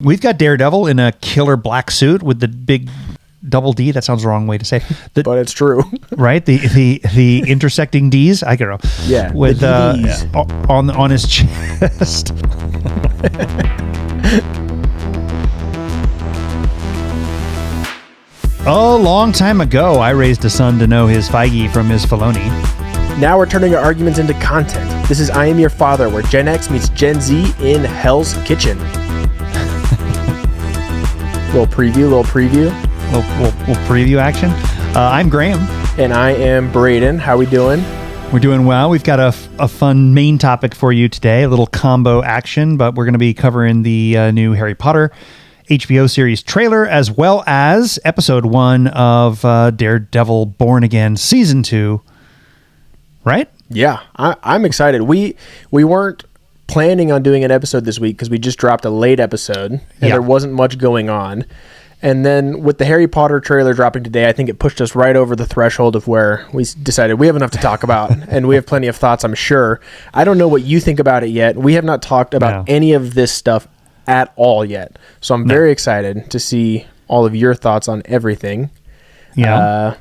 We've got Daredevil in a killer black suit with the big double D. That sounds the wrong way to say, but it's true, right? The intersecting D's. I don't know. Yeah, with on his chest. A long time ago, I raised a son to know his Feige from his Filoni. Now we're turning our arguments into content. This is I Am Your Father, where Gen X meets Gen Z in Hell's Kitchen. Little preview. Little preview action. I'm Graham. And I am Braden. How we doing? We're doing well. We've got a fun main topic for you today, a little combo action, but we're going to be covering the new Harry Potter HBO series trailer, as well as episode 1 of Daredevil Born Again season 2. Right? Yeah, I'm excited. We weren't planning on doing an episode this week because we just dropped a late episode and there wasn't much going on. And then with the Harry Potter trailer dropping today, I think it pushed us right over the threshold of where we decided we have enough to talk about and we have plenty of thoughts, I'm sure. I don't know what you think about it yet. We have not talked about any of this stuff at all yet. So I'm very excited to see all of your thoughts on everything. Yeah.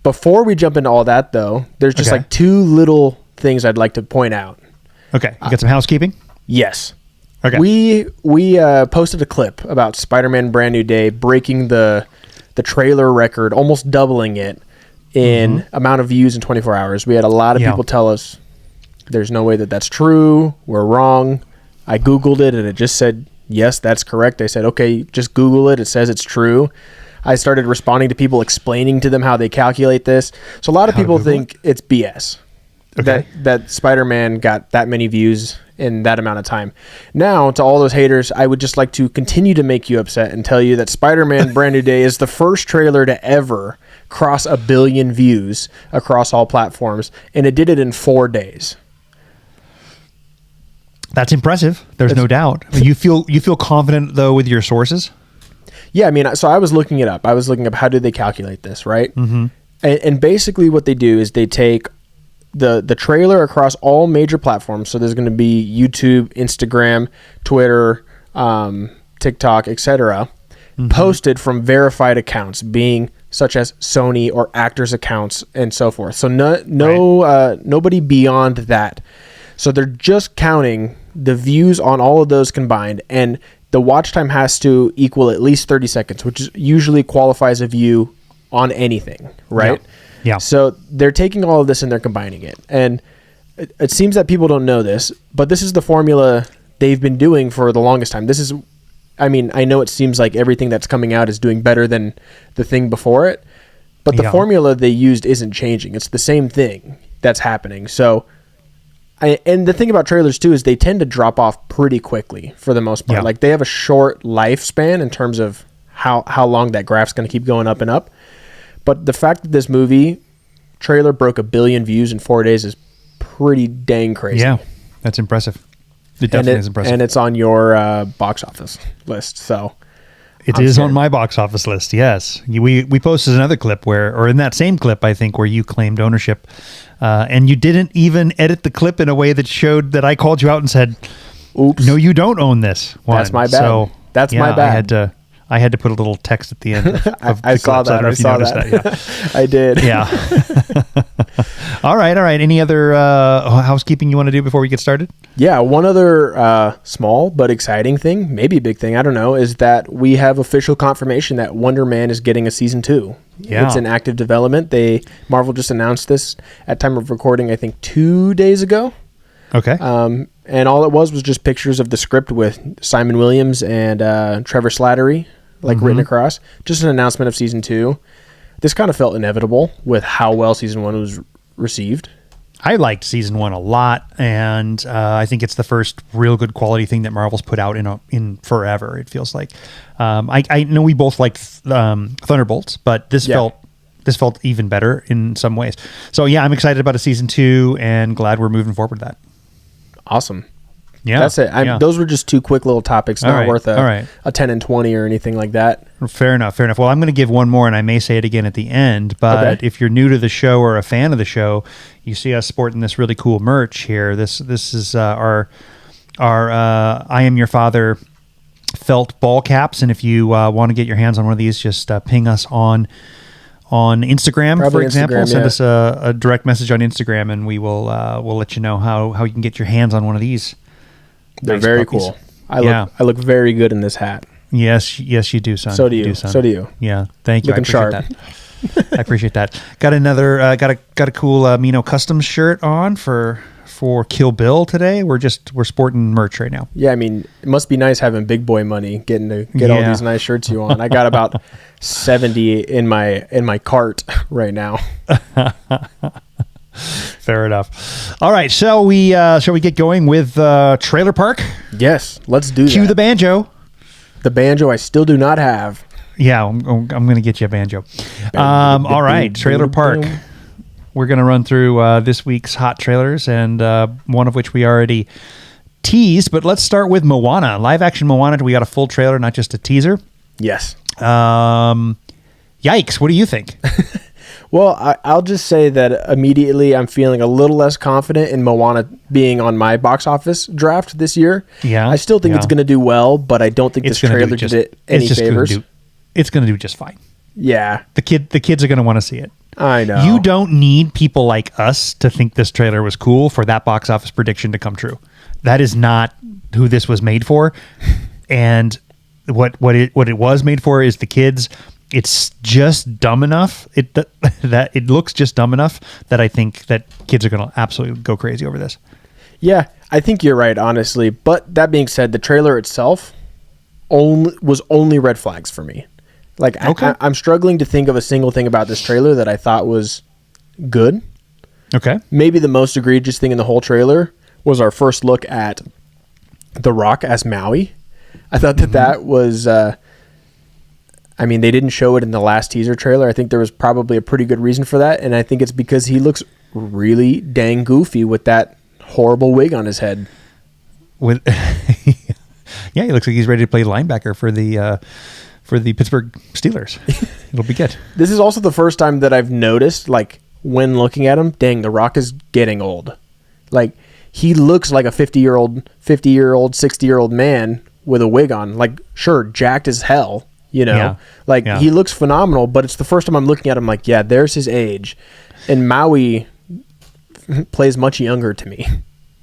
Before we jump into all that, though, there's just like two little things I'd like to point out. Okay. You got some housekeeping? Yes. Okay. We posted a clip about Spider-Man Brand New Day breaking the trailer record, almost doubling it in amount of views in 24 hours. We had a lot of people tell us there's no way that's true. We're wrong. I Googled it and it just said, yes, that's correct. I said, okay, just Google it. It says it's true. I started responding to people, explaining to them how they calculate this. So a lot of people think it's BS. Okay. That Spider-Man got that many views in that amount of time. Now, to all those haters, I would just like to continue to make you upset and tell you that Spider-Man Brand New Day is the first trailer to ever cross 1 billion views across all platforms, and it did it in 4 days. That's impressive. There's no doubt. You feel confident though with your sources? Yeah, I mean, so I was looking it up. I was looking up how do they calculate this, right? Mm-hmm. And basically what they do is they take the trailer across all major platforms. So there's going to be YouTube, Instagram, Twitter, TikTok, etc. Posted from verified accounts, being such as Sony or actors' accounts and so forth. So nobody beyond that. So they're just counting the views on all of those combined, and the watch time has to equal at least 30 seconds, which usually qualifies a view on anything, right? Yeah. So they're taking all of this and they're combining it. And it seems that people don't know this, but this is the formula they've been doing for the longest time. This is, I mean, I know it seems like everything that's coming out is doing better than the thing before it, but the formula they used isn't changing. It's the same thing that's happening. So, and the thing about trailers too is they tend to drop off pretty quickly for the most part. Like they have a short lifespan in terms of how long that graph's going to keep going up and up. But the fact that this movie trailer broke 1 billion views in 4 days is pretty dang crazy. Yeah, that's impressive. It definitely is impressive. And it's on your box office list. So it is on my box office list. Yes, we posted another clip or in that same clip, I think, where you claimed ownership, and you didn't even edit the clip in a way that showed that I called you out and said, "Oops, no, you don't own this one." That's my bad. So that's my bad. I had to put a little text at the end of I saw clip, that. So I don't know if you noticed that. Yeah. I did. Yeah. All right. Any other housekeeping you want to do before we get started? Yeah. One other small but exciting thing, maybe a big thing, I don't know, is that we have official confirmation that Wonder Man is getting a season 2. Yeah. It's in active development. Marvel just announced this at time of recording, I think 2 days ago. Okay. And all it was just pictures of the script with Simon Williams and Trevor Slattery, written across. Just an announcement of season 2. This kind of felt inevitable with how well season 1 was received. I liked season 1 a lot, and I think it's the first real good quality thing that Marvel's put out in forever. It feels like. I know we both liked Thunderbolts, but this felt even better in some ways. So yeah, I'm excited about a season 2 and glad we're moving forward with that. Awesome. Yeah, that's it. Those were just two quick little topics, not worth a 10 and 20 or anything like that. Fair enough. Well, I'm going to give one more, and I may say it again at the end, but if you're new to the show or a fan of the show, you see us sporting this really cool merch here. This is our I Am Your Father felt ball caps, and if you want to get your hands on one of these, just ping us on Instagram, Probably for example. Instagram, Send us a direct message on Instagram, and we'll let you know how you can get your hands on one of these. They're Nice very puppies. cool. I look very good in this hat. Yes, you do, son. So do you. son. So do you. Yeah, thank you. Looking I appreciate that. I appreciate that. Got another got a cool Mino Customs shirt on for Kill Bill today. We're sporting merch right now. Yeah, I mean, it must be nice having big boy money, getting to get all these nice shirts you on. I got about 70 in my cart right now. Fair enough. All right, shall we get going with Trailer Park? Yes, let's do that. Cue the banjo. The banjo I still do not have. Yeah, I'm going to get you a banjo. All right, Trailer Park. We're going to run through this week's hot trailers, and one of which we already teased. But let's start with Moana. Live action Moana. We got a full trailer, not just a teaser. Yes. Yikes. What do you think? Well, I'll just say that immediately I'm feeling a little less confident in Moana being on my box office draft this year. Yeah. I still think it's going to do well, but I don't think this trailer did it any favors. It's going to do just fine. Yeah. The kids are going to want to see it. I know. You don't need people like us to think this trailer was cool for that box office prediction to come true. That is not who this was made for. And what it was made for is the kids. It's just dumb enough that it looks just dumb enough that I think that kids are going to absolutely go crazy over this. Yeah, I think you're right, honestly. But that being said, the trailer itself was only red flags for me. Like, okay. I'm struggling to think of a single thing about this trailer that I thought was good. Okay. Maybe the most egregious thing in the whole trailer was our first look at The Rock as Maui. I thought that was... I mean, they didn't show it in the last teaser trailer. I think there was probably a pretty good reason for that, and I think it's because he looks really dang goofy with that horrible wig on his head. Yeah, he looks like he's ready to play linebacker for the Pittsburgh Steelers. It'll be good. This is also the first time that I've noticed, like, when looking at him, dang, The Rock is getting old. Like, he looks like a 50-year-old, 60-year-old man with a wig on. Like, sure, jacked as hell. You know, he looks phenomenal, but it's the first time I'm looking at him like, yeah, there's his age. And Maui plays much younger to me.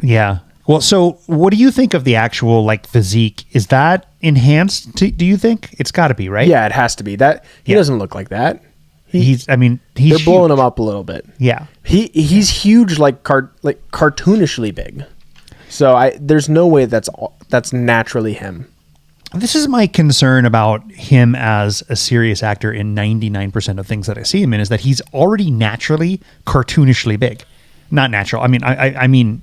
Yeah. Well, so what do you think of the actual, like, physique? Is that enhanced, do you think? It's got to be, right? Yeah, it has to be. That He doesn't look like that. He's they're huge. blowing him up a little bit. Yeah. He's huge, like cartoonishly big. So there's no way that's naturally him. This is my concern about him as a serious actor in 99% of things that I see him in, is that he's already naturally cartoonishly big. Not natural. I mean, I mean,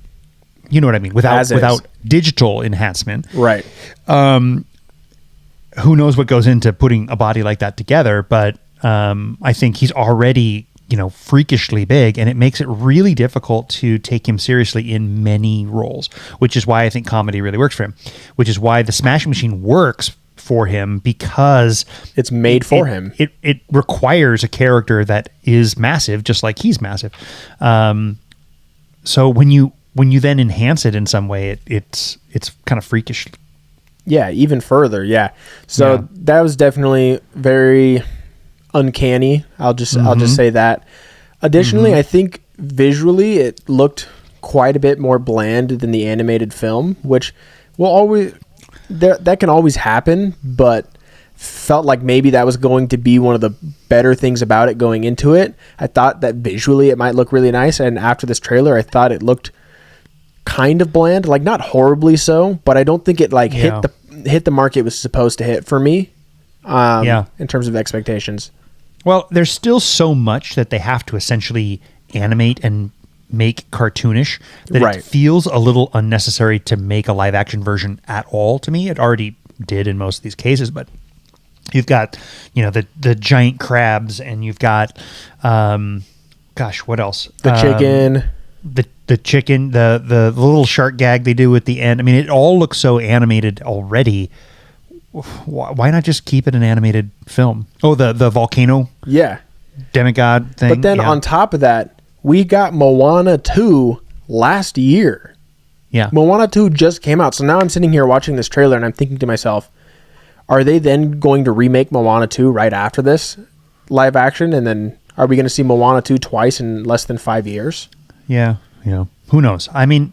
you know what I mean? Without digital enhancement. Right. Who knows what goes into putting a body like that together, but I think he's already, freakishly big, and it makes it really difficult to take him seriously in many roles, which is why I think comedy really works for him, which is why the Smashing Machine works for him, because it's made for him. It requires a character that is massive, just like he's massive. So when you then enhance it in some way, it's kind of freakish. Yeah, even further. Yeah. So that was definitely very uncanny. I'll just say that. Additionally, I think visually it looked quite a bit more bland than the animated film, which will always that can always happen, but felt like maybe that was going to be one of the better things about it going into it. I thought that visually it might look really nice, and after this trailer I thought it looked kind of bland, like not horribly so, but I don't think it hit the mark it was supposed to hit for me. In terms of expectations. Well, there's still so much that they have to essentially animate and make cartoonish that it feels a little unnecessary to make a live action version at all to me. It already did in most of these cases, but you've got, the giant crabs, and you've got, what else? The chicken. The chicken, the little shark gag they do at the end. I mean, it all looks so animated already. Why not just keep it an animated film? Oh, the volcano demigod thing. But then on top of that, we got Moana 2 last year. Yeah. Moana 2 just came out. So now I'm sitting here watching this trailer and I'm thinking to myself, are they then going to remake Moana 2 right after this live action? And then are we going to see Moana 2 twice in less than 5 years? Yeah. Who knows? I mean,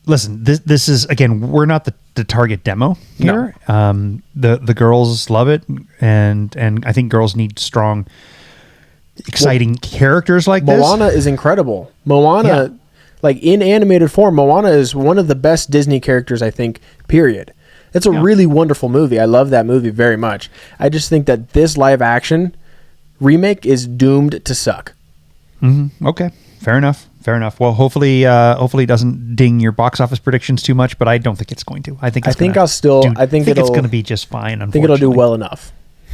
listen, this is, again, we're not the target demo here. No. The girls love it, and I think girls need strong, exciting characters like this. Moana is incredible. Moana, like in animated form, Moana is one of the best Disney characters, I think, period. It's a really wonderful movie. I love that movie very much. I just think that this live action remake is doomed to suck. Mm-hmm. Okay. Fair enough. Well, hopefully it doesn't ding your box office predictions too much, but I don't think it's going to. I think it's going to be just fine. I think it'll do well enough.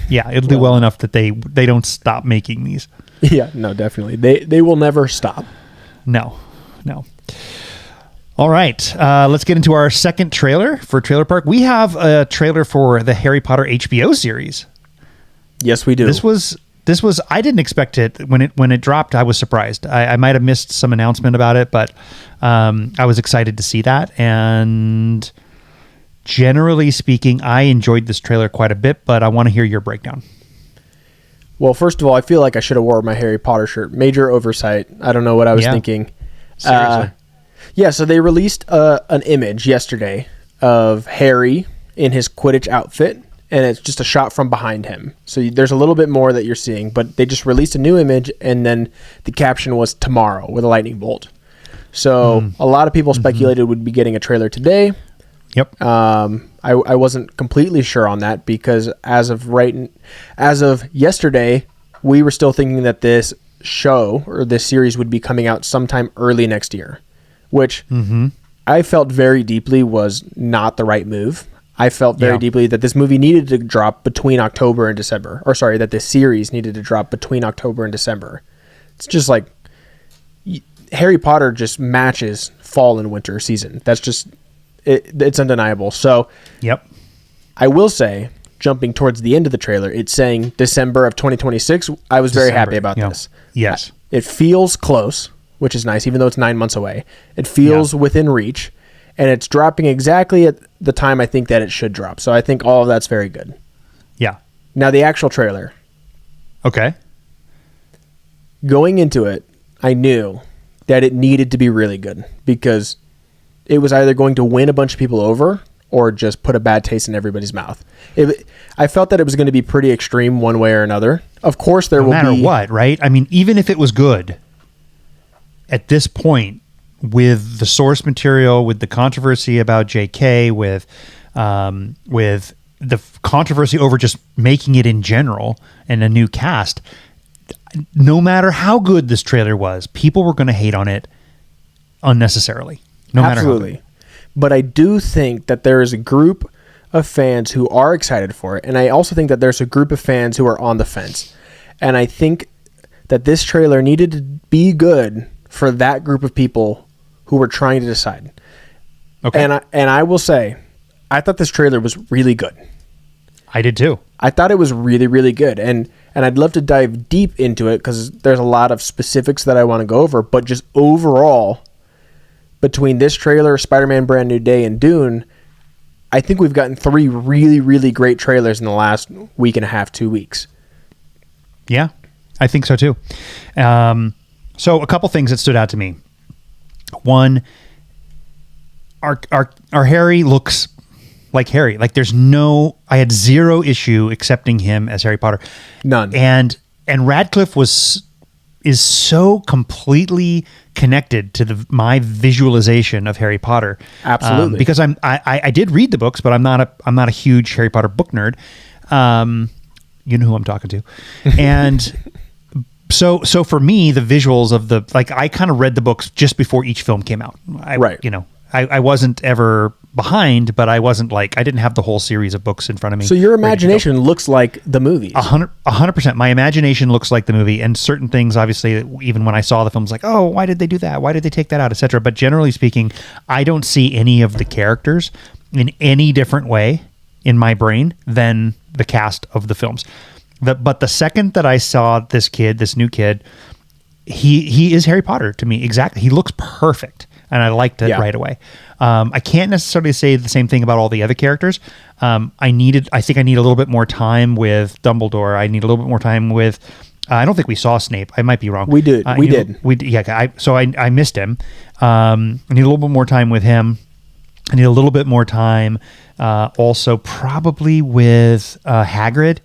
Yeah, it'll do well enough that they don't stop making these. Yeah, no, definitely. They will never stop. No. All right, let's get into our second trailer for Trailer Park. We have a trailer for the Harry Potter HBO series. Yes, we do. This was I didn't expect it when it dropped. I was surprised. I might have missed some announcement about it, but I was excited to see that. And generally speaking, I enjoyed this trailer quite a bit, but I want to hear your breakdown. Well, first of all, I feel like I should have worn my Harry Potter shirt. Major oversight. I don't know what I was thinking. Seriously. So they released an image yesterday of Harry in his Quidditch outfit, and it's just a shot from behind him. So there's a little bit more that you're seeing, but they just released a new image, and then the caption was tomorrow with a lightning bolt. So a lot of people speculated we'd be getting a trailer today. Yep. I wasn't completely sure on that because as of yesterday, we were still thinking that this show or this series would be coming out sometime early next year, which I felt very deeply was not the right move. I felt very deeply that this movie needed to drop between October and December. Or sorry, that this series needed to drop between October and December. It's just like Harry Potter just matches fall and winter season. That's just it's undeniable. So I will say, jumping towards the end of the trailer, it's saying December of 2026. I was very happy about this. Yes. It feels close, which is nice, even though it's 9 months away. It feels within reach. And it's dropping exactly at the time I think that it should drop. So I think all of that's very good. Yeah. Now the actual trailer. Okay. Going into it, I knew that it needed to be really good because it was either going to win a bunch of people over or just put a bad taste in everybody's mouth. I felt that it was going to be pretty extreme one way or another. Of course, there will be... No matter what, right? I mean, even if it was good, at this point, with the source material, with the controversy about JK, with the controversy over just making it in general and a new cast, no matter how good this trailer was, people were going to hate on it unnecessarily. Absolutely. But I do think that there is a group of fans who are excited for it, and I also think that there's a group of fans who are on the fence. And I think that this trailer needed to be good for that group of people who were trying to decide. Okay. And I will say, I thought this trailer was really good. I did too. I thought it was really, really good. And I'd love to dive deep into it because there's a lot of specifics that I want to go over. But just overall, between this trailer, Spider-Man Brand New Day, and Dune, I think we've gotten 3 really, really great trailers in the last week and a half, 2 weeks. Yeah, I think so too. So a couple things that stood out to me. One, our Harry looks like Harry. Like I had zero issue accepting him as Harry Potter. None. And Radcliffe is so completely connected to my visualization of Harry Potter. Absolutely. Because I did read the books, but I'm not a huge Harry Potter book nerd. You know who I'm talking to. And so for me, the visuals of I kind of read the books just before each film came out. Right. I wasn't ever behind, but I wasn't I didn't have the whole series of books in front of me. So your imagination looks like the movies. 100%. My imagination looks like the movie, and certain things, obviously, even when I saw the films, like, oh, why did they do that? Why did they take that out, etc. But generally speaking, I don't see any of the characters in any different way in my brain than the cast of the films. But the second that I saw this new kid, he is Harry Potter to me. Exactly. He looks perfect. And I liked it right away. I can't necessarily say the same thing about all the other characters. I think I need a little bit more time with Dumbledore. I need a little bit more time with. I don't think we saw Snape. I might be wrong. We did. We did. Yeah. I missed him. I need a little bit more time with him. I need a little bit more time. Also, probably with Hagrid.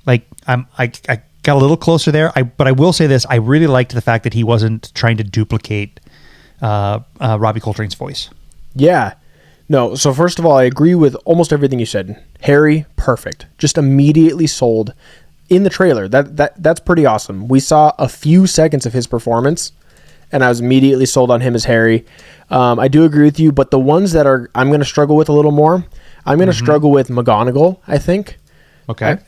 Like I got a little closer there. But I will say this: I really liked the fact that he wasn't trying to duplicate Robbie Coltrane's voice. Yeah. No. So first of all, I agree with almost everything you said. Harry, perfect. Just immediately sold. In the trailer, that's pretty awesome. We saw a few seconds of his performance, and I was immediately sold on him as Harry. I do agree with you, but the ones that I'm going to struggle with a little more, I'm going to struggle with McGonagall, I think. Okay.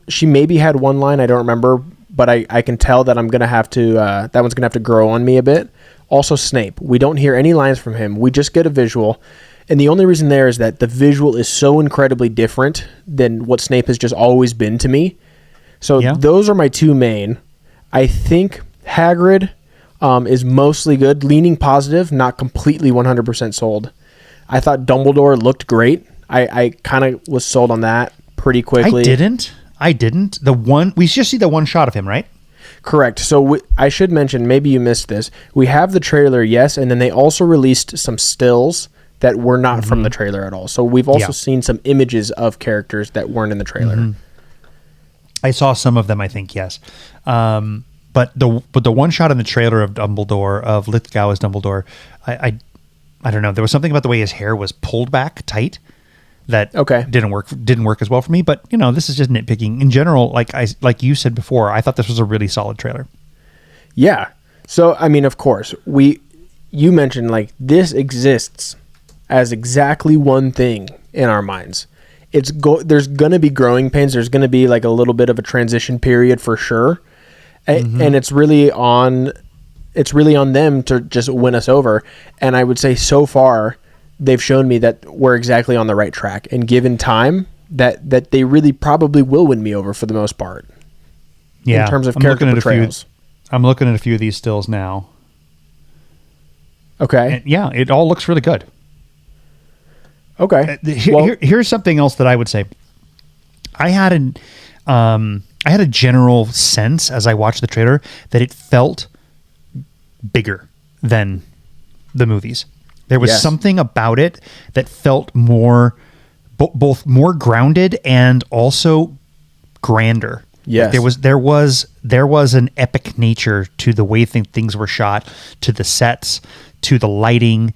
She maybe had one line, I don't remember, but I can tell that I'm going to have to, that one's going to have to grow on me a bit. Also Snape. We don't hear any lines from him. We just get a visual. And the only reason there is that the visual is so incredibly different than what Snape has just always been to me. So those are my two main. I think Hagrid is mostly good, leaning positive, not completely 100% sold. I thought Dumbledore looked great. I kind of was sold on that pretty quickly. I didn't. We just see the one shot of him, right? Correct. So I should mention, maybe you missed this. We have the trailer, yes, and then they also released some stills that were not from the trailer at all. So we've also seen some images of characters that weren't in the trailer. Mm-hmm. I saw some of them, I think, yes. But the one shot in the trailer of Dumbledore, of Lithgow as Dumbledore, I don't know. There was something about the way his hair was pulled back tight that didn't work as well for me. But this is just nitpicking. In general, like you said before, I thought this was a really solid trailer. Yeah. So I mean, of course, you mentioned this exists as exactly one thing in our minds. There's going to be growing pains. There's going to be a little bit of a transition period for sure. And it's really on them to just win us over. And I would say so far they've shown me that we're exactly on the right track, and given time that they really probably will win me over for the most part. Yeah. In terms of character portrayals. I'm looking at a few of these stills now. Okay. And it all looks really good. Okay. Here's something else that I would say. I had a general sense as I watched the trailer that it felt bigger than the movies. There was something about it that felt more, both more grounded and also grander. Yes. There was an epic nature to the way things were shot, to the sets, to the lighting.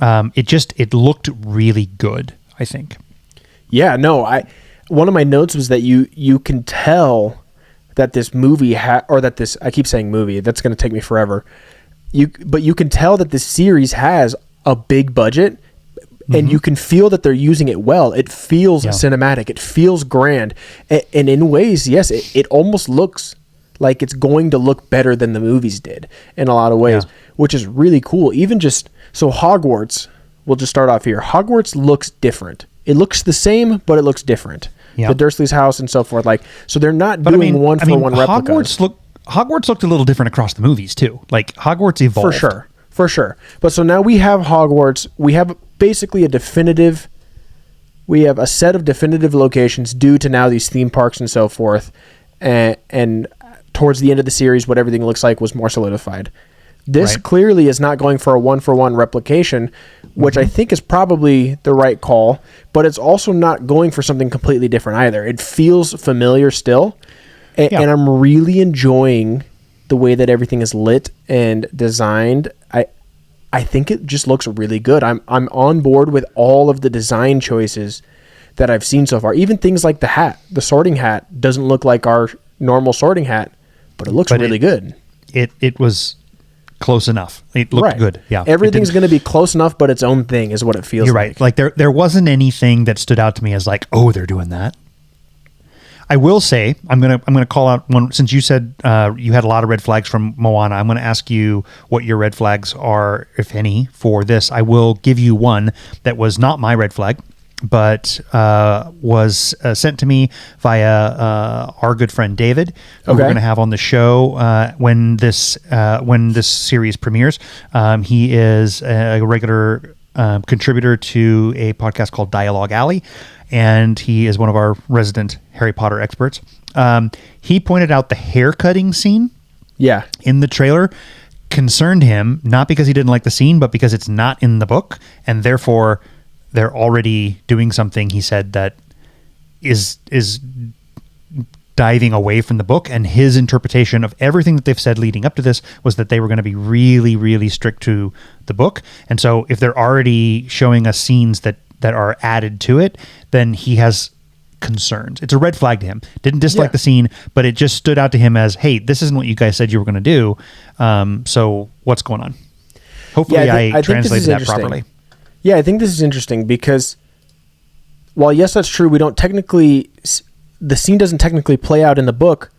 It looked really good, I think. Yeah, no, one of my notes was that you can tell that this movie I keep saying movie, that's going to take me forever. But you can tell that this series has a big budget, and you can feel that they're using it well. It feels cinematic. It feels grand. And in ways, yes, it almost looks like it's going to look better than the movies did in a lot of ways, which is really cool. Even just, so Hogwarts, we'll just start off here. Hogwarts looks different. It looks the same, but it looks different. Yeah. The Dursley's house and so forth. So they're not doing one-for-one replicas. Hogwarts looked a little different across the movies too. Hogwarts evolved. For sure. But so now we have Hogwarts. We have basically we have a set of definitive locations due to now these theme parks and so forth. And towards the end of the series, what everything looks like was more solidified. This clearly is not going for a one-for-one replication, which I think is probably the right call, but it's also not going for something completely different either. It feels familiar still, and I'm really enjoying the way that everything is lit and designed. I think it just looks really good. I'm on board with all of the design choices that I've seen so far. Even things like the hat. The sorting hat doesn't look like our normal sorting hat, but it looks really good. It was close enough. It looked good. Yeah. Everything's going to be close enough, but its own thing is what it feels like. You're right. There wasn't anything that stood out to me as they're doing that. I will say, I'm gonna call out one, since you said you had a lot of red flags from Moana. I'm going to ask you what your red flags are, if any, for this. I will give you one that was not my red flag, but was sent to me via our good friend David, who we're going to have on the show when this series premieres. He is a regular contributor to a podcast called Dialogue Alley, and he is one of our resident Harry Potter experts. He pointed out the haircutting scene in the trailer concerned him, not because he didn't like the scene, but because it's not in the book, and therefore they're already doing something, he said, that is diving away from the book. And his interpretation of everything that they've said leading up to this was that they were going to be really, really strict to the book. And so if they're already showing us scenes that are added to it, then he has concerns. It's a red flag to him. Didn't dislike the scene, but it just stood out to him as, hey, this isn't what you guys said you were going to do. So what's going on? Hopefully I translated that properly. Yeah, I think this is interesting because while yes, that's true, we don't technically, the scene doesn't technically play out in the book.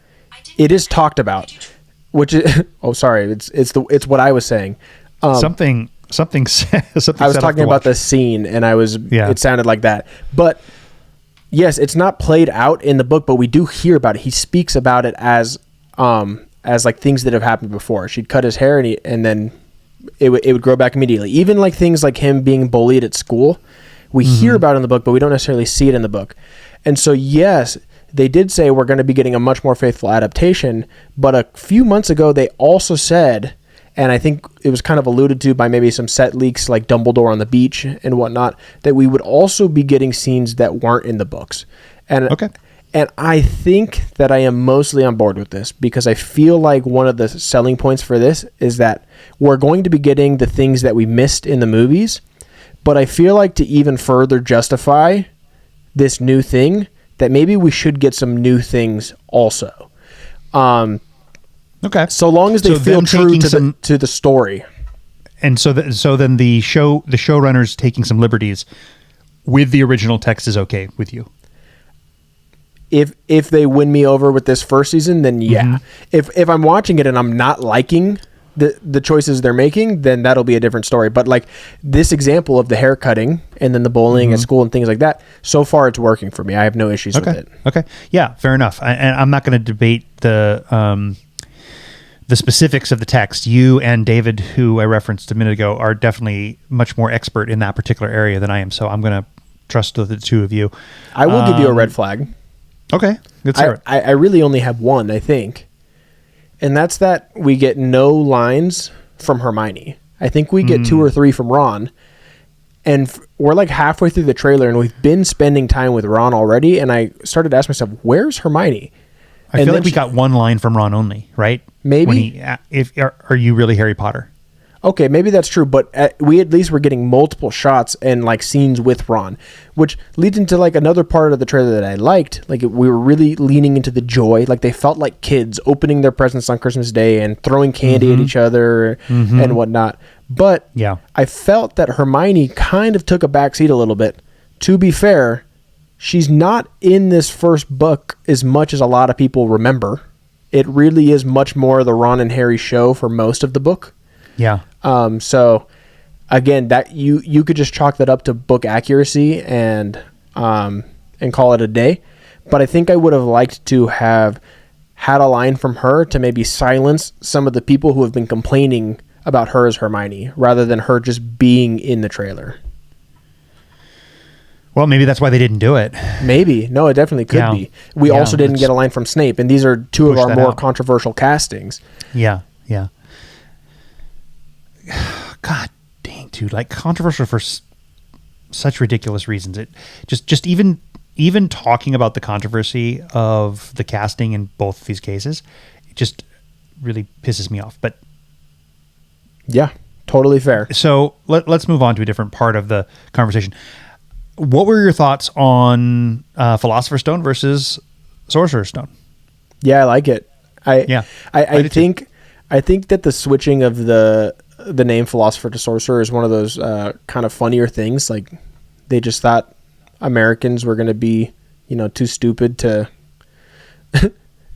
It is talked about, which is, it's what I was saying. Something I was talking about the scene and it sounded like that, but yes, it's not played out in the book, but we do hear about it. He speaks about it as like things that have happened before. She'd cut his hair and then it would grow back immediately. Even like things like him being bullied at school, we hear about it in the book, but we don't necessarily see it in the book. And so, yes, they did say we're going to be getting a much more faithful adaptation, but a few months ago, they also said, and I think it was kind of alluded to by maybe some set leaks like Dumbledore on the beach and whatnot, that we would also be getting scenes that weren't in the books. And I think that I am mostly on board with this because I feel like one of the selling points for this is that we're going to be getting the things that we missed in the movies, but I feel like to even further justify this new thing, that maybe we should get some new things also. So long as they feel true to the story. And so then the showrunners taking some liberties with the original text is okay with you. If they win me over with this first season, then yeah. If I'm watching it and I'm not liking the choices they're making, then that'll be a different story. But like this example of the hair cutting and then the bullying at school and things like that, so far it's working for me. I have no issues with it. Okay. Yeah, fair enough. And I'm not going to debate the specifics of the text. You and David, who I referenced a minute ago, are definitely much more expert in that particular area than I am. So I'm going to trust the two of you. I will give you a red flag. Okay. Let's hear it. I really only have one, I think. And that's that we get no lines from Hermione. I think we get 2 or 3 from Ron. And we're like halfway through the trailer and we've been spending time with Ron already. And I started to ask myself, where's Hermione? I feel like we got one line from Ron only, right? Maybe. Are you really Harry Potter? Okay, maybe that's true, but we at least were getting multiple shots and like scenes with Ron, which leads into like another part of the trailer that I liked. Like we were really leaning into the joy. Like they felt like kids opening their presents on Christmas Day and throwing candy at each other and whatnot. But I felt that Hermione kind of took a backseat a little bit. To be fair, she's not in this first book as much as a lot of people remember. It really is much more the Ron and Harry show for most of the book. Yeah. So again, that you could just chalk that up to book accuracy and call it a day. But I think I would have liked to have had a line from her to maybe silence some of the people who have been complaining about her as Hermione rather than her just being in the trailer. Well, maybe that's why they didn't do it. Maybe. No, it definitely could be. We also didn't get a line from Snape, and these are 2 of our more controversial castings. Yeah. God dang, dude! Like controversial for such ridiculous reasons. It just even talking about the controversy of the casting in both of these cases, it just really pisses me off. But yeah, totally fair. So let's move on to a different part of the conversation. What were your thoughts on Philosopher's Stone versus Sorcerer's Stone? Yeah, I like it. I think that the switching of the name Philosopher to Sorcerer is one of those kind of funnier things. Like they just thought Americans were going to be, too stupid to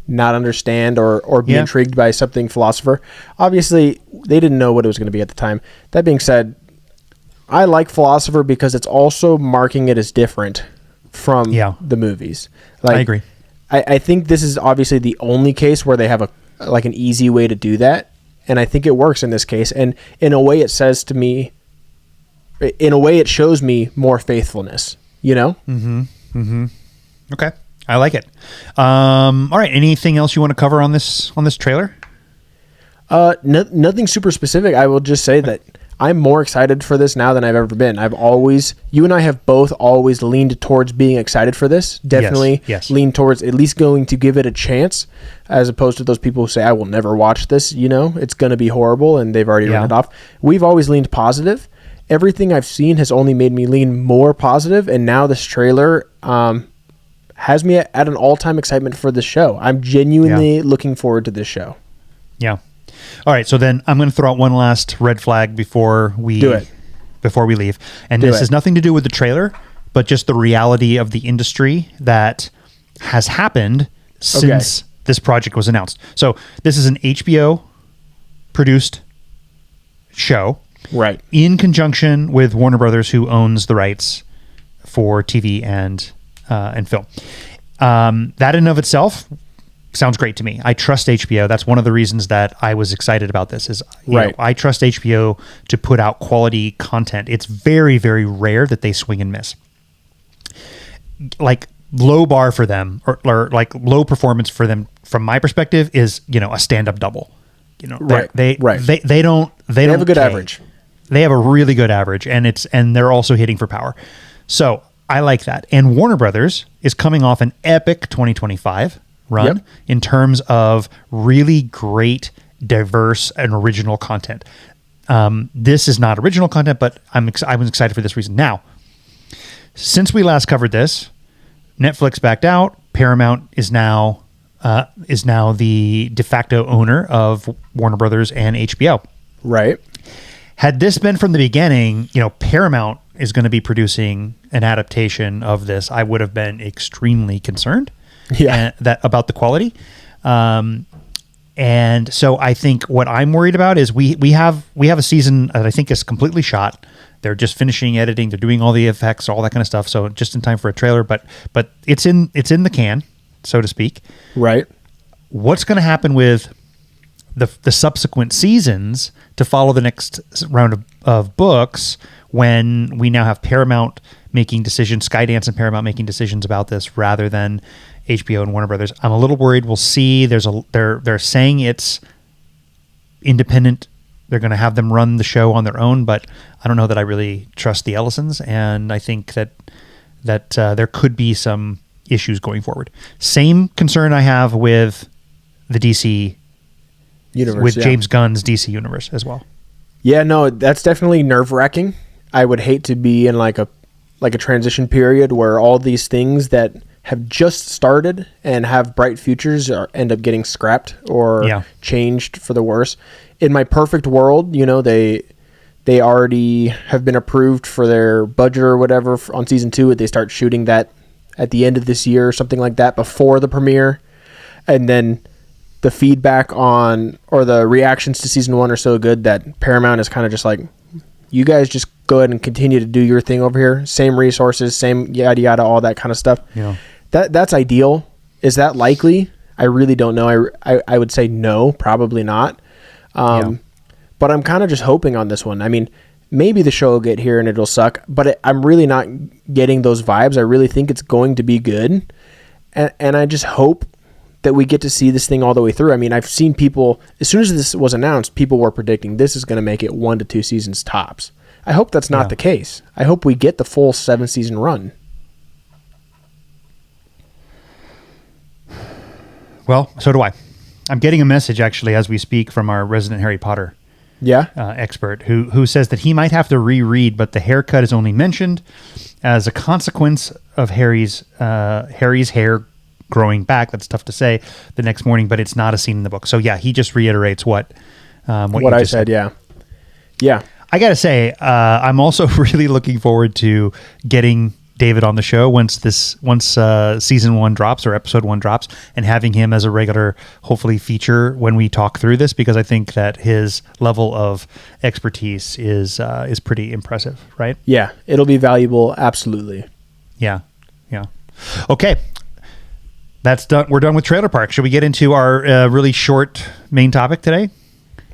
not understand or be intrigued by something philosopher. Obviously, they didn't know what it was going to be at the time. That being said, I like Philosopher because it's also marking it as different from the movies. Like, I agree. I think this is obviously the only case where they have an easy way to do that. And I think it works in this case. And in a way, it says to me, in a way, it shows me more faithfulness, you know? Okay. I like it. All right. Anything else you want to cover on this trailer? Nothing super specific. I will just say that I'm more excited for this now than I've ever been. You and I have both always leaned towards being excited for this. Definitely yes. leaned towards at least going to give it a chance, as opposed to those people who say, I will never watch this, you know, it's going to be horrible, and they've already written it off. We've always leaned positive. Everything I've seen has only made me lean more positive, and now this trailer has me at an all-time excitement for the show. I'm genuinely looking forward to this show. Yeah. All right, so then I'm going to throw out one last red flag before we leave. And this has nothing to do with the trailer, but just the reality of the industry that has happened since this project was announced. So this is an HBO produced show, right, in conjunction with Warner Brothers, who owns the rights for TV and film. That in and of itself sounds great to me. I trust HBO. That's one of the reasons that I was excited about this is you know, I trust HBO to put out quality content. It's very, very rare that they swing and miss. Like low bar for them or like low performance for them from my perspective is, you know, a stand-up double. You know, they don't have a good average. They have a really good average, and they're also hitting for power. So I like that. And Warner Brothers is coming off an epic 2025 run in terms of really great, diverse, and original content. This is not original content, but I was excited for this reason. Now, since we last covered this, Netflix backed out. Paramount is now the de facto owner of Warner Brothers and HBO. Right. Had this been from the beginning, you know, Paramount is going to be producing an adaptation of this, I would have been extremely concerned. About the quality. And so I think what I'm worried about is we have a season that I think is completely shot. They're just finishing editing. They're doing all the effects, all that kind of stuff. So just in time for a trailer, but it's in the can, so to speak. Right. What's going to happen with the subsequent seasons to follow the next round of books when we now have Paramount making decisions, Skydance and Paramount making decisions about this rather than HBO and Warner Brothers? I'm a little worried. We'll see. They're saying it's independent. They're going to have them run the show on their own, but I don't know that I really trust the Ellisons, and I think that there could be some issues going forward. Same concern I have with the DC universe, with James Gunn's DC universe as well. Yeah, no, that's definitely nerve-wracking. I would hate to be in like a transition period where all these things that have just started and have bright futures end up getting scrapped or changed for the worse. In my perfect world, you know, they already have been approved for their budget or whatever on season 2. They start shooting that at the end of this year or something like that before the premiere. And then the feedback on or the reactions to season 1 are so good that Paramount is kind of just like, you guys just go ahead and continue to do your thing over here. Same resources, same yada yada, all that kind of stuff. Yeah. That's ideal. Is that likely? I really don't know. I would say no, probably not. But I'm kind of just hoping on this one. I mean, maybe the show will get here and it'll suck, but I'm really not getting those vibes. I really think it's going to be good. And I just hope that we get to see this thing all the way through. I mean, I've seen people, as soon as this was announced, people were predicting this is going to make it 1 to 2 seasons tops. I hope that's not the case. I hope we get the full 7-season run. Well, so do I. I'm getting a message actually as we speak from our resident Harry Potter expert who says that he might have to reread, but the haircut is only mentioned as a consequence of Harry's hair growing back. That's tough to say the next morning, but it's not a scene in the book. So yeah, he just reiterates what I said. Yeah. I gotta say, I'm also really looking forward to getting David on the show once season 1 drops or episode 1 drops, and having him as a regular, hopefully, feature when we talk through this, because I think that his level of expertise is pretty impressive, right? Yeah, it'll be valuable, absolutely. Yeah. Okay, that's done. We're done with Trailer Park. Should we get into our really short main topic today?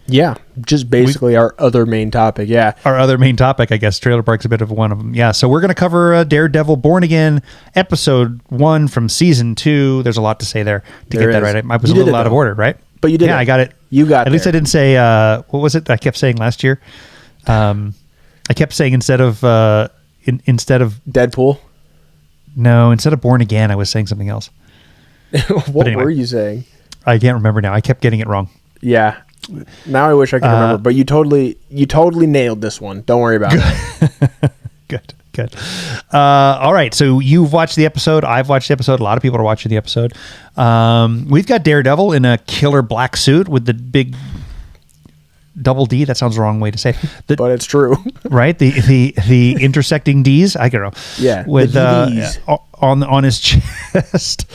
Yeah, just basically our other main topic. Yeah, our other main topic, I guess. Trailer Park's a bit of one of them. Yeah, so we're going to cover Daredevil Born Again, episode 1 from season 2. There's a lot to say there to get that right. I was a little out of order, right? But you did. Yeah, I got it. You got it. At least I didn't say, what was it I kept saying last year? I kept saying instead of Deadpool? No, instead of Born Again, I was saying something else. What were you saying? I can't remember now. I kept getting it wrong. Yeah. Now I wish I could remember, but you totally nailed this one. Don't worry about it. Good. All right. So you've watched the episode. I've watched the episode. A lot of people are watching the episode. We've got Daredevil in a killer black suit with the big double D. That sounds the wrong way to say it. But it's true. Right? The intersecting Ds. I don't know. Yeah. With on his chest.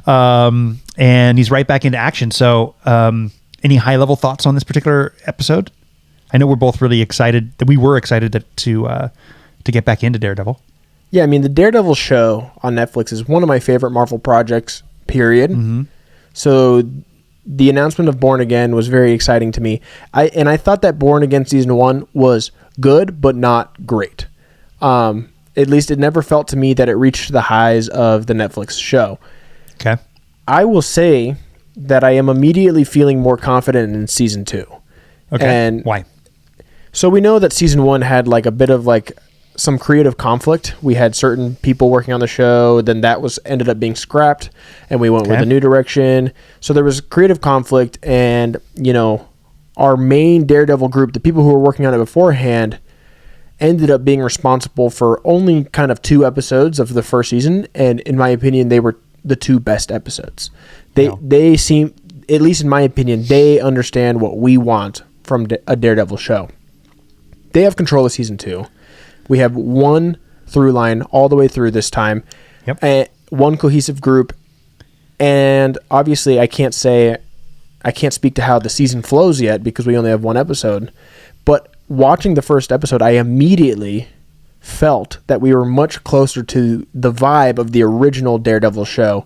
And he's right back into action. So any high level thoughts on this particular episode? I know we're both really excited. We were excited to get back into Daredevil. Yeah, I mean, the Daredevil show on Netflix is one of my favorite Marvel projects, period. Mm-hmm. So the announcement of Born Again was very exciting to me. I thought that Born Again season 1 was good, but not great. At least it never felt to me that it reached the highs of the Netflix show. Okay. I will say that I am immediately feeling more confident in season 2. Okay. And why? So we know that season 1 had like a bit of like some creative conflict. We had certain people working on the show, then that ended up being scrapped, and we went with a new direction. So there was creative conflict, and our main Daredevil group, the people who were working on it beforehand, ended up being responsible for only kind of 2 episodes of the first season, and in my opinion, they were the 2 best episodes. They seem, at least in my opinion, they understand what we want from a Daredevil show. They have control of season 2. We have one through line all the way through this time. Yep. And one cohesive group. And obviously I can't speak to how the season flows yet because we only have 1 episode. But watching the first episode, I immediately felt that we were much closer to the vibe of the original Daredevil show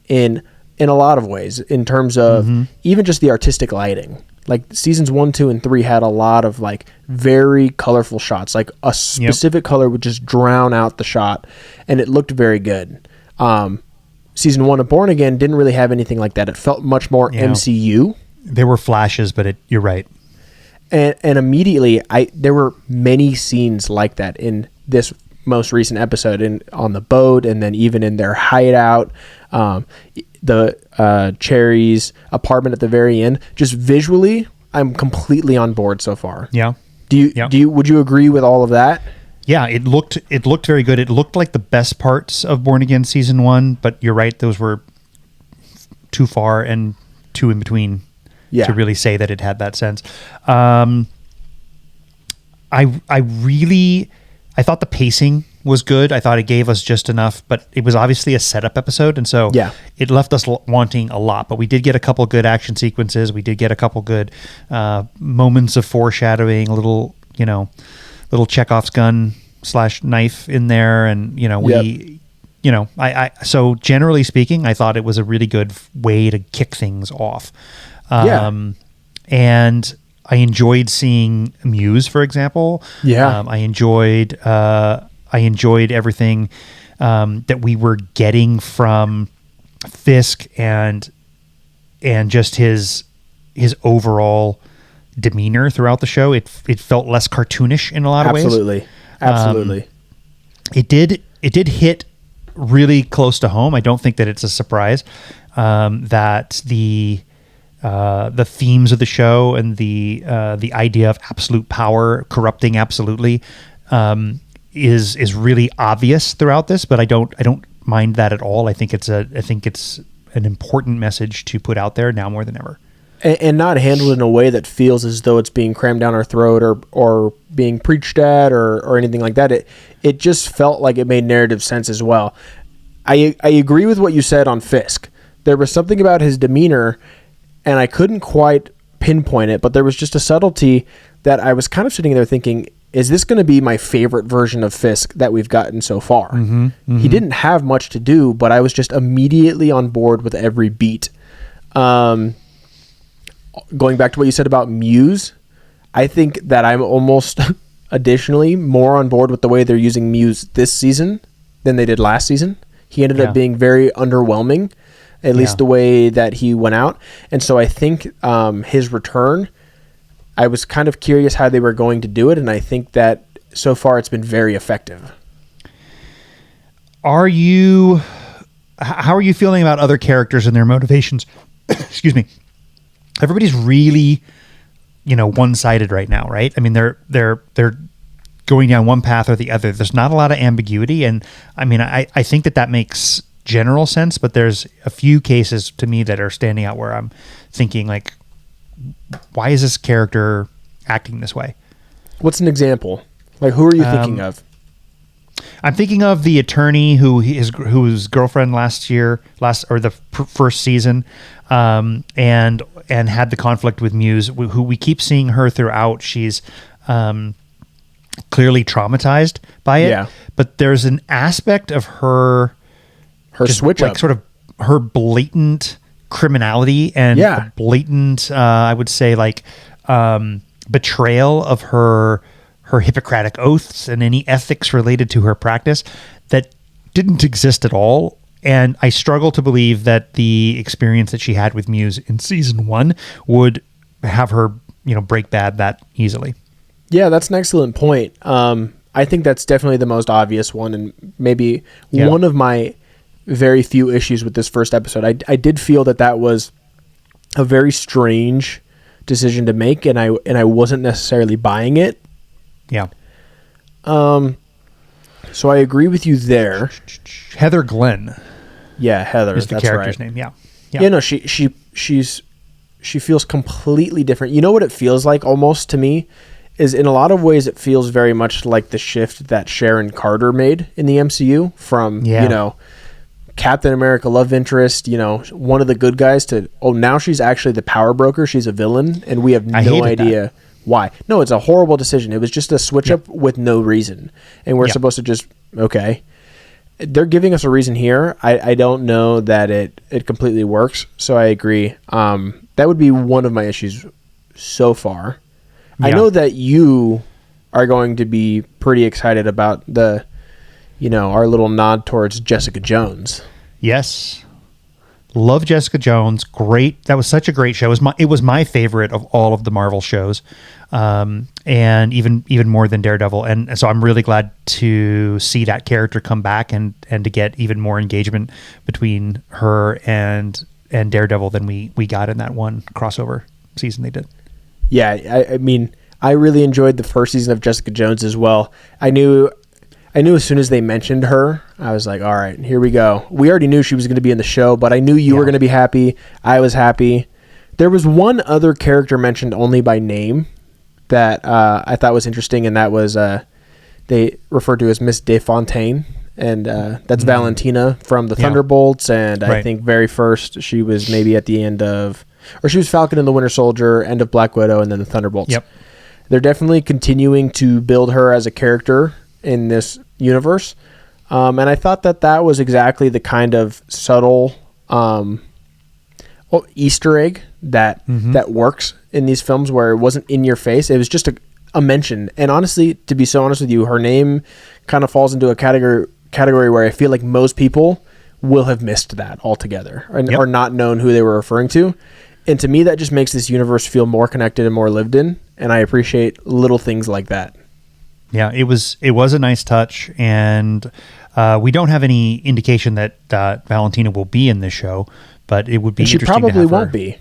in a lot of ways, in terms of even just the artistic lighting. Like seasons 1, 2, and 3 had a lot of like very colorful shots. Like a specific color would just drown out the shot, and it looked very good. Season 1 of Born Again didn't really have anything like that. It felt much more MCU. There were flashes, but you're right. And immediately, there were many scenes like that in this most recent episode, on the boat, and then even in their hideout. The Cherry's apartment at the very end. Just visually, I'm completely on board so far. Yeah. Would you agree with all of that? Yeah, it looked very good. It looked like the best parts of Born Again season 1, but you're right, those were too far and too in between to really say that it had that sense. I thought the pacing was good. I thought it gave us just enough, but it was obviously a setup episode, and so it left us wanting a lot. But we did get a couple good action sequences. We did get a couple good moments of foreshadowing, a little Chekhov's gun / knife in there, and so generally speaking, I thought it was a really good way to kick things off. And I enjoyed seeing Muse, for example. I enjoyed everything that we were getting from Fisk and just his overall demeanor throughout the show. It felt less cartoonish in a lot of ways. Absolutely. It did hit really close to home. I don't think that it's a surprise that the themes of the show and the idea of absolute power corrupting absolutely is really obvious throughout this, but I don't mind that at all. I think it's an important message to put out there now more than ever. And not handled in a way that feels as though it's being crammed down our throat or being preached at or anything like that. It just felt like it made narrative sense as well. I agree with what you said on Fisk. There was something about his demeanor, and I couldn't quite pinpoint it, but there was just a subtlety that I was kind of sitting there thinking, is this going to be my favorite version of Fisk that we've gotten so far? He didn't have much to do, but I was just immediately on board with every beat. going back to what you said about Muse, I think that I'm almost additionally more on board with the way they're using Muse this season than they did last season. He ended up being very underwhelming, at least the way that he went out. And so I think his return, I was kind of curious how they were going to do it, and I think that so far it's been very effective. How are you feeling about other characters and their motivations? Excuse me. Everybody's really, one-sided right now, right? I mean, they're going down one path or the other. There's not a lot of ambiguity, and I mean, I think that makes general sense, but there's a few cases to me that are standing out where I'm thinking, like, why is this character acting this way? What's an example? Like, who are you thinking of? I'm thinking of the attorney whose girlfriend the first season, and had the conflict with Muse, who we keep seeing her throughout. She's clearly traumatized by it, but there's an aspect of her switch up, sort of her blatant criminality and blatant, I would say, betrayal of her Hippocratic oaths and any ethics related to her practice that didn't exist at all. And I struggle to believe that the experience that she had with Muse in season 1 would have her, break bad that easily. Yeah, that's an excellent point. I think that's definitely the most obvious one, and maybe one of my very few issues with this first episode. I did feel that was a very strange decision to make, and I wasn't necessarily buying it. Yeah. So I agree with you there. Heather Glenn. Yeah, Heather is the character's name. Yeah. Yeah. No, she feels completely different. You know what it feels like almost to me is, in a lot of ways, it feels very much like the shift that Sharon Carter made in the MCU from Captain America love interest, one of the good guys, to now she's actually the power broker. She's a villain, and we have no idea why. No, it's a horrible decision. It was just a switch up with no reason, and we're supposed to just they're giving us a reason here. I don't know that it completely works, so I agree. That would be one of my issues so far. I know that you are going to be pretty excited about the our little nod towards Jessica Jones. Yes. Love Jessica Jones. Great. That was such a great show. It was my favorite of all of the Marvel shows. And even more than Daredevil. And so I'm really glad to see that character come back and to get even more engagement between her and Daredevil than we got in that one crossover season they did. Yeah. I mean, I really enjoyed the first season of Jessica Jones as well. I knew as soon as they mentioned her, I was like, all right, here we go. We already knew she was going to be in the show, but I knew you were going to be happy. I was happy. There was one other character mentioned only by name that I thought was interesting, and that was they referred to as Miss DeFontaine, and that's Valentina from the Thunderbolts, and I think very first she was maybe at the end of, or she was Falcon and the Winter Soldier, end of Black Widow, and then the Thunderbolts. Yep. They're definitely continuing to build her as a character in this universe, and I thought that was exactly the kind of subtle Easter egg that works in these films, where it wasn't in your face. It was just a mention. And honestly, to be so honest with you, her name kind of falls into a category where I feel like most people will have missed that altogether or not known who they were referring to. And to me, that just makes this universe feel more connected and more lived in. And I appreciate little things like that. Yeah, it was a nice touch, and we don't have any indication that Valentina will be in this show, but it would be interesting. She probably won't be.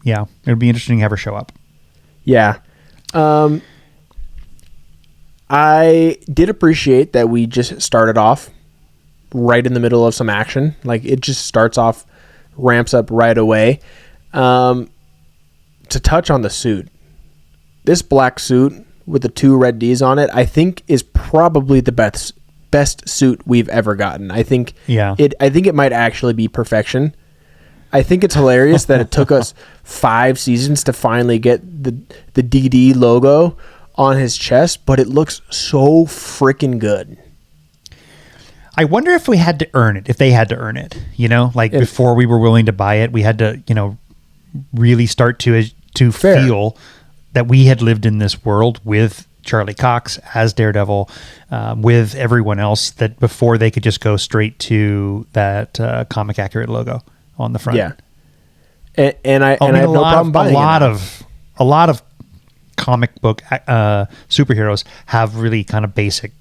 Yeah, it would be interesting to have her show up. Yeah. I did appreciate that we just started off right in the middle of some action. Like, it just starts off, ramps up right away. To touch on the suit, this black suit with the 2 red D's on it, I think is probably the best suit we've ever gotten. I think it might actually be perfection. I think it's hilarious that it took us 5 seasons to finally get the DD logo on his chest, but it looks so freaking good. I wonder if we had to earn it, if they had to earn it, before we were willing to buy it, we had to, really start to to Fair. feel that we had lived in this world with Charlie Cox as Daredevil, with everyone else, that before they could just go straight to that comic accurate logo on the front. Yeah. And I have no problem buying a lot of comic book superheroes have really kind of basic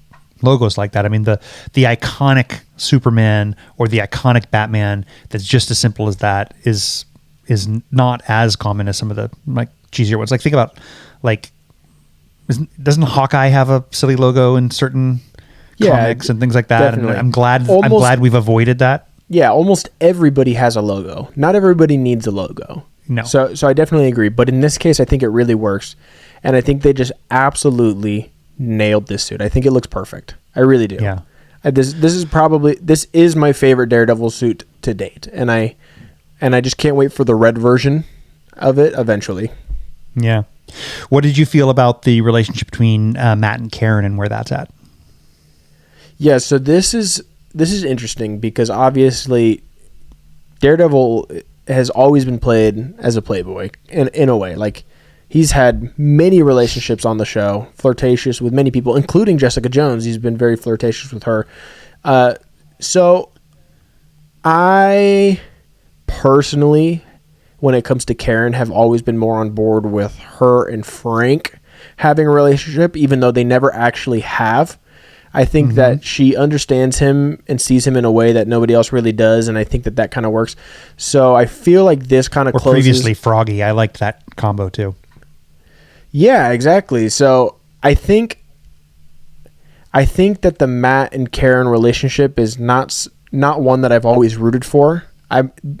logos like that. I mean, the iconic Superman or the iconic Batman that's just as simple as that is not as common as some of the like cheesier ones. Like think about like, doesn't Hawkeye have a silly logo in certain comics and things like that? Definitely. And I'm glad we've avoided that. Yeah, almost everybody has a logo. Not everybody needs a logo. No. So I definitely agree. But in this case, I think it really works. And I think they just absolutely nailed this suit. I think it looks perfect. I really do. Yeah. This is my favorite Daredevil suit to date. And I just can't wait for the red version of it eventually. Yeah. What did you feel about the relationship between Matt and Karen and where that's at? Yeah, so this is interesting because obviously Daredevil has always been played as a playboy in a way. Like he's had many relationships on the show, flirtatious with many people, including Jessica Jones. He's been very flirtatious with her. So I personally, when it comes to Karen, have always been more on board with her and Frank having a relationship, even though they never actually have. I think that she understands him and sees him in a way that nobody else really does, and I think that kind of works. So I feel like this kind of closes. Previously Froggy, I liked that combo too. Yeah, exactly. So I think that the Matt and Karen relationship is not one that I've always rooted for.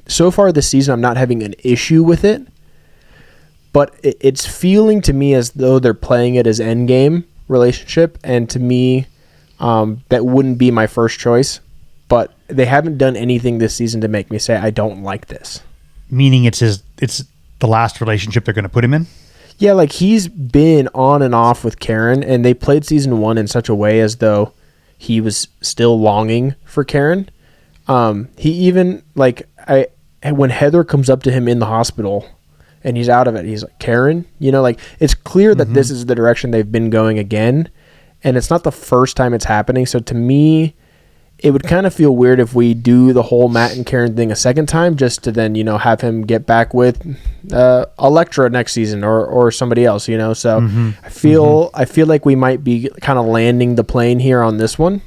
So far this season, I'm not having an issue with it, but it's feeling to me as though they're playing it as endgame relationship, and to me, that wouldn't be my first choice. But they haven't done anything this season to make me say I don't like this. Meaning it's the last relationship they're going to put him in? Yeah, like he's been on and off with Karen, and they played season 1 in such a way as though he was still longing for Karen. He even when Heather comes up to him in the hospital and he's out of it, he's like, Karen, like it's clear that this is the direction they've been going again. And it's not the first time it's happening. So to me, it would kind of feel weird if we do the whole Matt and Karen thing a second time, just to then, have him get back with Elektra next season or somebody else, So I feel like we might be kind of landing the plane here on this one.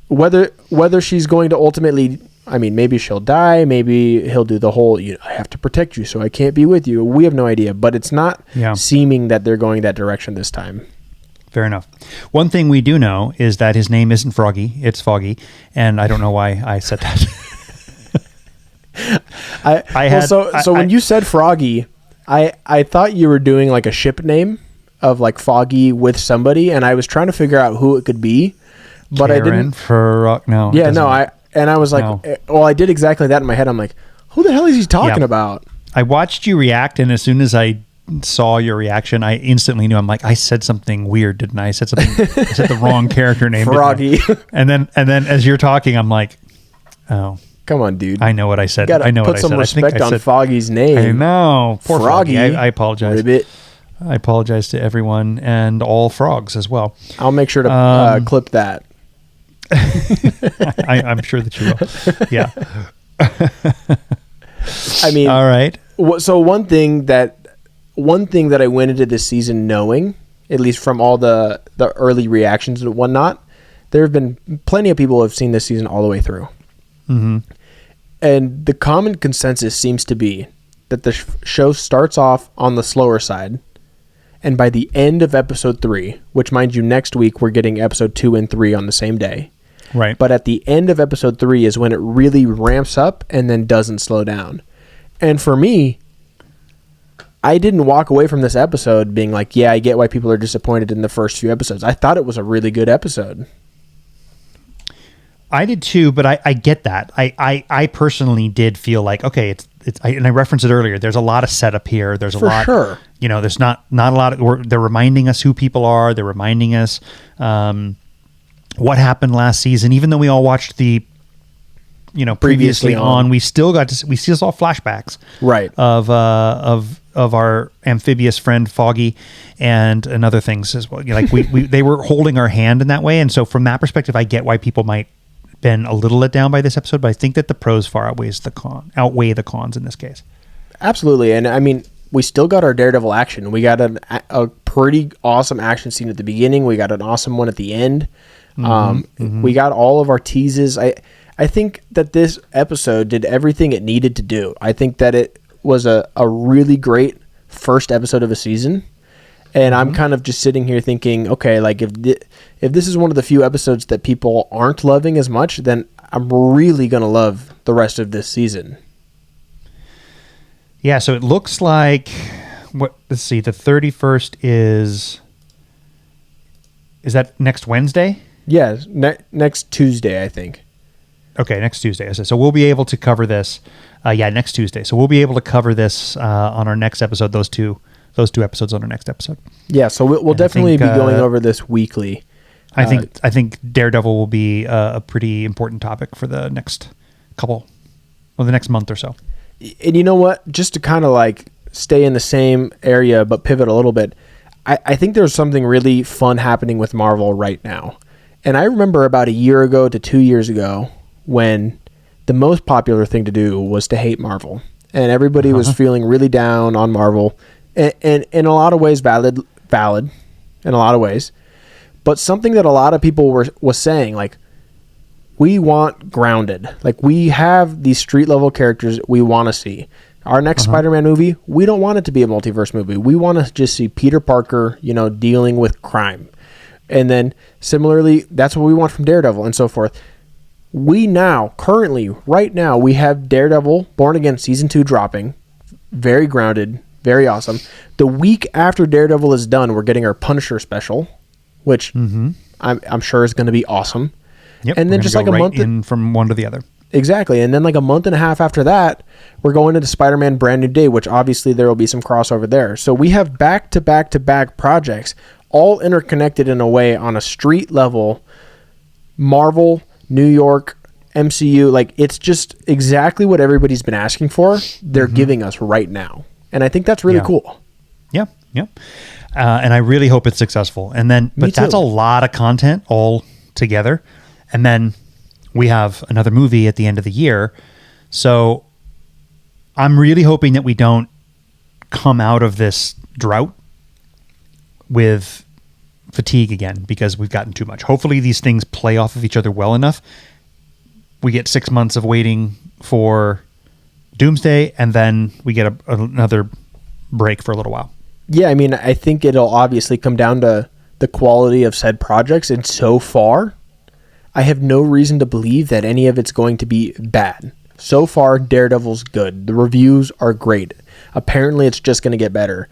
Whether she's going to ultimately, maybe she'll die, maybe he'll do the whole, I have to protect you, so I can't be with you. We have no idea, but it's not seeming that they're going that direction this time. Fair enough. One thing we do know is that his name isn't Froggy, it's Foggy, and I don't know why I said that. When you said Froggy, I thought you were doing like a ship name of like Foggy with somebody, and I was trying to figure out who it could be, but Karen, I didn't. No. Yeah, no. I was like, well, I did exactly that in my head. I'm like, who the hell is he talking about? I watched you react, and as soon as I saw your reaction, I instantly knew. I'm like, I said something weird, didn't I? I said the wrong character name. Froggy. And then as you're talking, I'm like, oh, come on, dude. I know what I said. I know what I said. Put some respect on Foggy's name. I know. Poor Froggy. I apologize. Ribbit. I apologize to everyone and all frogs as well. I'll make sure to clip that. I'm sure that you will. Yeah. All right. So one thing that I went into this season knowing, at least from all the early reactions and whatnot, there have been plenty of people who have seen this season all the way through. And the common consensus seems to be that the show starts off on the slower side, and by the end of episode 3, which mind you, next week we're getting episode 2 and 3 on the same day. Right. But at the end of episode 3 is when it really ramps up and then doesn't slow down. And for me, I didn't walk away from this episode being like, yeah, I get why people are disappointed in the first few episodes. I thought it was a really good episode. I did too, but I get that. I personally did feel like, okay, and I referenced it earlier. There's a lot of setup here. There's a lot. For sure. There's not a lot of. They're reminding us who people are. They're reminding us what happened last season. Even though we all watched the, previously on, we still saw flashbacks, right, of of our amphibious friend Foggy and other things as well. Like they were holding our hand in that way. And so from that perspective, I get why people might been a little let down by this episode, but I think that the pros far outweigh the cons in this case. Absolutely. And I mean, we still got our Daredevil action. We got a pretty awesome action scene at the beginning. We got an awesome one at the end. We got all of our teases. I think that this episode did everything it needed to do. I think that it was a really great first episode of a season. And I'm kind of just sitting here thinking, okay, like if this is one of the few episodes that people aren't loving as much, then I'm really going to love the rest of this season. Yeah, so it looks like, let's see, the 31st is that next Wednesday? Yeah, next Tuesday, I think. Okay, next Tuesday. So we'll be able to cover this. Next Tuesday. So we'll be able to cover this on our next episode. Those two episodes on our next epised. Yeah, so we'll definitely be going over this weekly. I think Daredevil will be a pretty important topic for the next the next month or so. And you know what? Just to kind of like stay in the same area but pivot a little bit, I think there's something really fun happening with Marvel right now. And I remember about a year ago to 2 years ago when the most popular thing to do was to hate Marvel. And everybody was feeling really down on Marvel. And in a lot of ways, valid in a lot of ways. But something that a lot of people was saying, like, we want grounded. Like, we have these street-level characters we want to see. Our next Spider-Man movie, we don't want it to be a multiverse movie. We want to just see Peter Parker, dealing with crime. And then, similarly, that's what we want from Daredevil and so forth. We now, currently, right now, we have Daredevil Born Again Season 2 dropping. Very grounded, very awesome. The week after Daredevil is done, we're getting our Punisher special, which I'm sure is going to be awesome. Yep, and then just like a month in from one to the other. Exactly. And then like a month and a half after that, we're going into Spider-Man Brand New Day, which obviously there will be some crossover there. So we have back-to-back-to-back projects, all interconnected in a way on a street level. Marvel, New York, MCU, like it's just exactly what everybody's been asking for. They're giving us right now. And I think that's really cool. Yeah. And I really hope it's successful. And then, but that's a lot of content all together. And then we have another movie at the end of the year. So I'm really hoping that we don't come out of this drought with fatigue again, because we've gotten too much. Hopefully these things play off of each other well enough. We get 6 months of waiting for Doomsday, and then we get another break for a little while. Yeah, I mean, I think it'll obviously come down to the quality of said projects, and so far, I have no reason to believe that any of it's going to be bad. So far, Daredevil's good. The reviews are great. Apparently, it's just going to get better.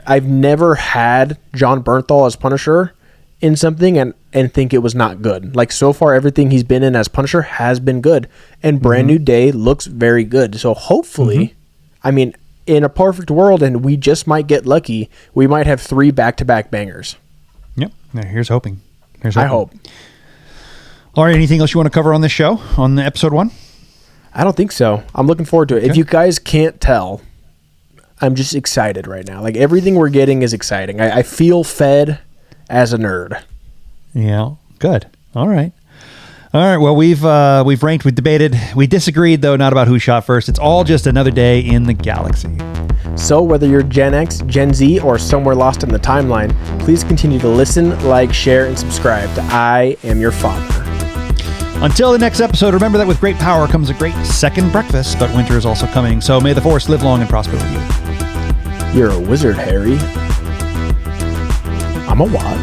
I've never had John Bernthal as Punisher in something and think it was not good. Like, so far, everything he's been in as Punisher has been good. And Brand New Day looks very good. So hopefully, I mean, in a perfect world, and we just might get lucky, we might have 3 back-to-back bangers. Yep. Here's hoping. I hope. All right. Anything else you want to cover on this show, on the episode 1? I don't think so. I'm looking forward to it. Okay. If you guys can't tell, I'm just excited right now. Like, everything we're getting is exciting. I feel fed as a nerd. Yeah. Good. All right. Well, we've ranked, we've debated, we disagreed though, not about who shot first. It's all just another day in the galaxy. So whether you're Gen X, Gen Z, or somewhere lost in the timeline, please continue to listen, like, share, and subscribe to I Am Your Father. Until the next episode, remember that with great power comes a great second breakfast, but winter is also coming. So may the Force live long and prosper with you. You're a wizard, Harry. I'm a what?